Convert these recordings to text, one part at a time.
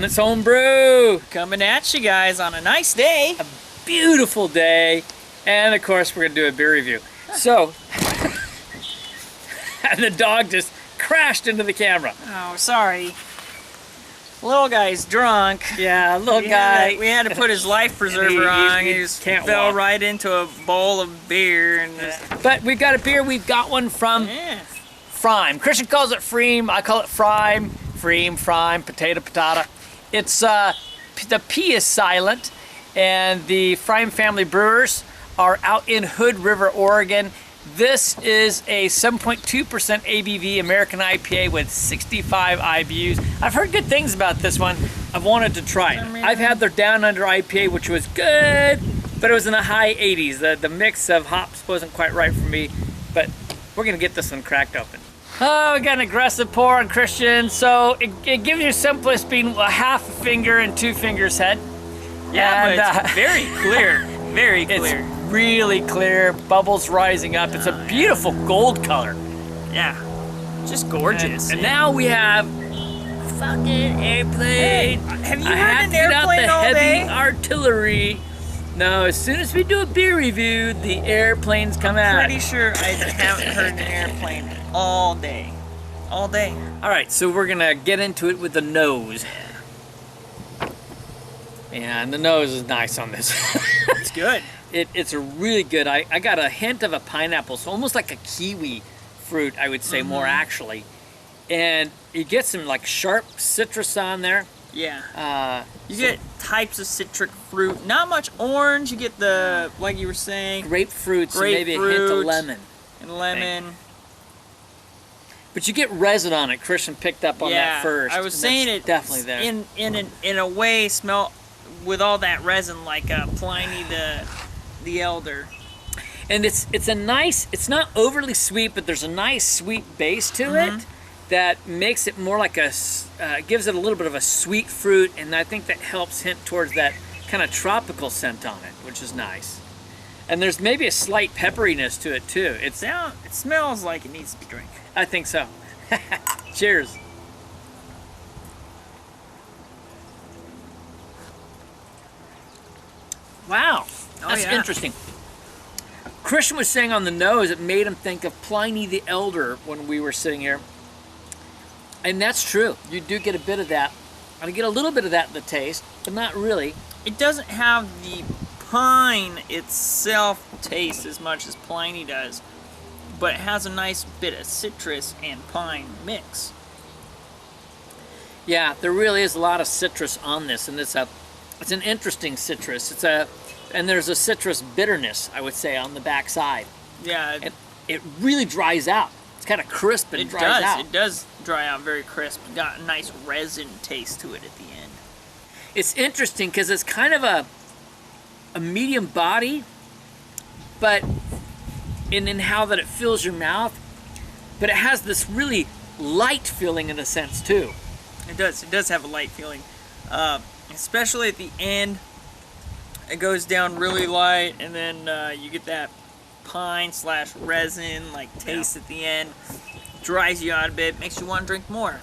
Wellness Homebrew. Coming at you guys on a nice day. A beautiful day. And of course, we're going to do a beer review. So, and the dog just crashed into the camera. Oh, sorry. Little guy's drunk. Yeah, little guy. We had to put his life preserver on. He just fell right into a bowl of beer. And But we've got a beer. We've got one from pFriem. Christian calls it pFriem. I call it pFriem. pFriem, potato, patata. It's the P is silent, and the pFriem Family Brewers are out in Hood River, Oregon. This is a 7.2% ABV American IPA with 65 IBUs. I've heard good things about this one. I've wanted to try it. I've had their Down Under IPA, which was good, but it was in the high 80s. The mix of hops wasn't quite right for me, but we're gonna get this one cracked open. Oh, we got an aggressive pour on Christian, so it gives you simplest being a half a finger and 2 fingers head. Yeah, and, but it's very clear, very clear. It's really clear, bubbles rising up. It's a beautiful gold color. Yeah, just gorgeous. And now we have fucking airplane. Hey, have you heard an airplane all heavy day? Artillery. No, as soon as we do a beer review, the airplanes come out. Pretty sure I haven't heard an airplane all day. All day. All right, so we're gonna get into it with the nose. Yeah, and the nose is nice on this. It's good. It's a really good. I got a hint of a pineapple, so almost like a kiwi fruit, I would say more actually. And you get some like sharp citrus on there. Yeah. You get types of citric fruit. Not much orange. You get the, like you were saying, grapefruits, and maybe a hint of lemon. And lemon. But you get resin on it. Christian picked up on that first. I was saying it definitely there. In a way smell with all that resin like Pliny the Elder. And it's a nice, it's not overly sweet, but there's a nice sweet base to it that makes it more like gives it a little bit of a sweet fruit, and I think that helps hint towards that kind of tropical scent on it, which is nice. And there's maybe a slight pepperiness to it too. It smells like it needs to be drank. I think so. Cheers. Wow, that's interesting. Christian was saying on the nose, it made him think of Pliny the Elder when we were sitting here. And that's true. You do get a bit of that. I get a little bit of that in the taste, but not really. It doesn't have the pine itself taste as much as Pliny does, but it has a nice bit of citrus and pine mix. Yeah, there really is a lot of citrus on this, and it's an interesting citrus. And there's a citrus bitterness, I would say, on the back side. Yeah. And it really dries out. It's kind of crisp and dries out. It does dry out very crisp. Got a nice resin taste to it at the end. It's interesting because it's kind of a medium body, but in how that it fills your mouth, but it has this really light feeling in a sense too. It does have a light feeling, especially at the end. It goes down really light, and then you get that pine / resin like taste at the end. Dries you out a bit, makes you want to drink more.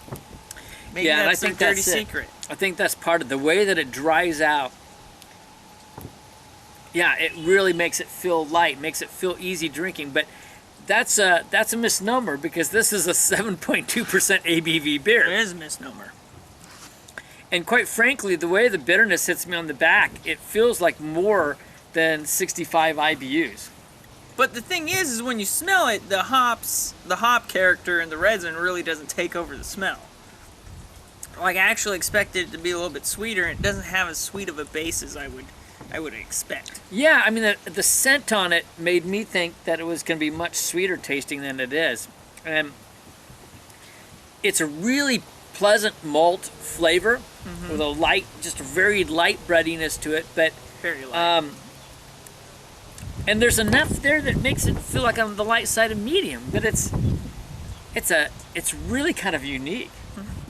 Maybe that's, I think, their dirty secret. I think that's part of the way that it dries out. Yeah, it really makes it feel light, makes it feel easy drinking. But that's a misnomer, because this is a 7.2% ABV beer. It is a misnomer. And quite frankly, the way the bitterness hits me on the back, it feels like more than 65 IBUs. But the thing is when you smell it, the hop character and the resin really doesn't take over the smell. Like, I actually expected it to be a little bit sweeter, and it doesn't have as sweet of a base as I would expect. Yeah, I mean, the scent on it made me think that it was going to be much sweeter tasting than it is. And it's a really pleasant malt flavor with a light, just a very light breadiness to it, but very light. And there's enough there that makes it feel like on the light side of medium, but it's really kind of unique.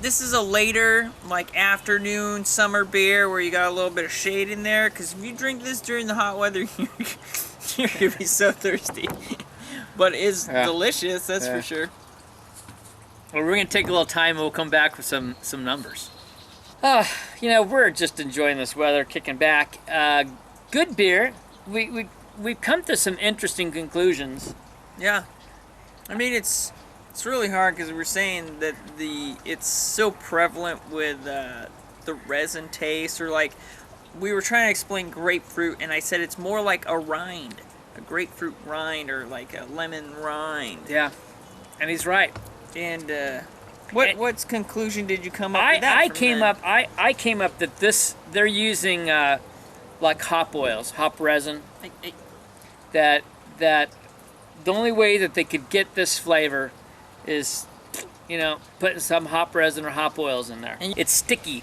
This is a later, like, afternoon summer beer where you got a little bit of shade in there, because if you drink this during the hot weather, you're gonna be so thirsty. But it's delicious, that's for sure. Well, we're gonna take a little time and we'll come back with some numbers. You know, we're just enjoying this weather, kicking back. Good beer. We've come to some interesting conclusions. Yeah, I mean it's really hard because we're saying that it's so prevalent with the resin taste, or like we were trying to explain grapefruit, and I said it's more like a rind, a grapefruit rind, or like a lemon rind. Yeah, and he's right. And what conclusion did you come up with? I came up that they're using like hop oils, hop resin. That the only way that they could get this flavor is, you know, putting some hop resin or hop oils in there. And it's sticky,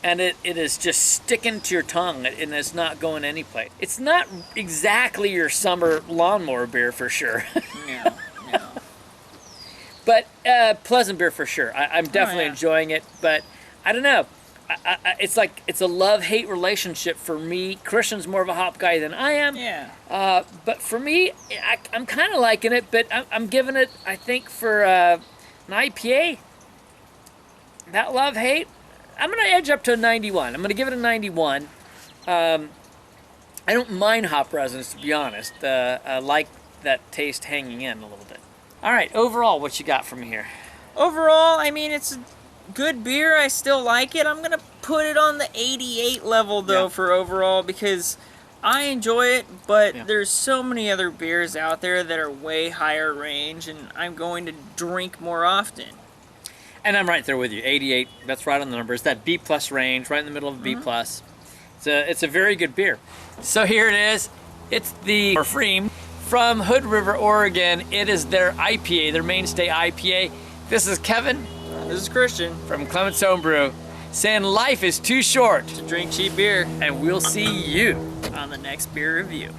and it is just sticking to your tongue, and it's not going anyplace. It's not exactly your summer lawnmower beer for sure. No. But pleasant beer for sure. I'm definitely enjoying it, but I don't know. It's like it's a love-hate relationship for me. Christian's more of a hop guy than I am. Yeah. But for me, I'm kind of liking it, but I'm giving it, I think, for an IPA, that love-hate, I'm going to edge up to a 91. I'm going to give it a 91. I don't mind hop resins, to be honest. I like that taste hanging in a little bit. All right, overall, what you got from me here? Overall, I mean, it's a good beer. I still like it. I'm going to put it on the 88 level, though, for overall, because I enjoy it, but there's so many other beers out there that are way higher range, and I'm going to drink more often. And I'm right there with you. 88, that's right on the numbers. That B+ range, right in the middle of B+. It's a very good beer. So here it is. It's the pFriem from Hood River, Oregon. It is their IPA, their mainstay IPA. This is Kevin. This is Christian. From Clement's Homebrew, saying life is too short to drink cheap beer. And we'll see you on the next beer review.